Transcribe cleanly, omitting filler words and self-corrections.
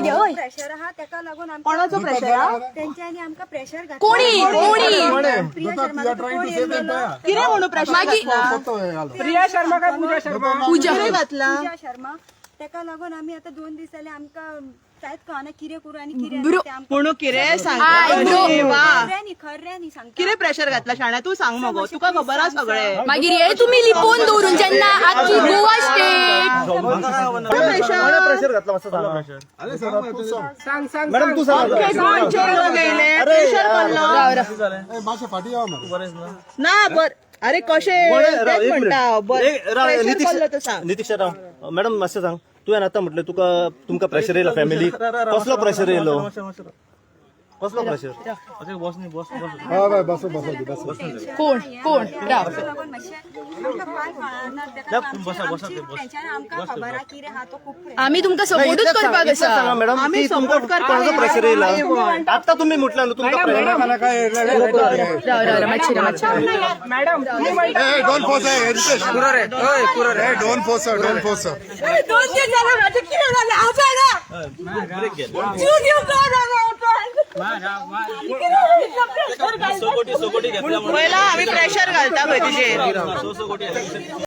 घे ओय प्रेशर हा त्याका लागून कोणाचो प्रेशर हा त्यांच्यानी आमका प्रेशर घातला कोणी प्रिया शर्मा कोण येयलो किरे म्हणू प्रेशर प्रिया शर्मा काय पूजा शर्मा पूजा किरे घातला पूजा शर्मा त्याका लागून आम्ही आता 2 दीस जाले आमका शायद कळना किरे करू आणि किरे ब्रो. ते आमका म्हणू किरे सांग खऱ्यानी सांगता किरे प्रेशर घातला शाण्या तू सांग मगो तुका खबर हा सगळे मागीर हे तुम्ही लिपोवन दवरून जेन्ना आखी गोवा स्टेट प्रेशर घातला मस्त सांग सांग मॅडम तू सांग प्रेशर पडलो मासे फाटी ना बर अरे कशे तेच म्हणटा प्रेशर पडलो तर सांग नितीक्षा राव मॅडम मातशें सांग तुवें आतां म्हटलें तुमकां प्रेशर येयलो फॅमिली कसलो प्रेशर येयलो कसलो प्रेशर कोण कोण राव त्याका लागून मातशें आमका काय कळना त्याका आमका खबर हा किरे हा तो खूप आम्ही तुमका सपोर्टच करपाक आसा सांगा मॅडम की तुमकां कोणाचो प्रेशर येयला आतां तुमी म्हटलं न्हू तुमकां राव राव मातशें मॅडम तुम्ही Don't force her. Don't force her. Don't force her. पहिला आम्ही प्रेशर घालता पळय तुजेर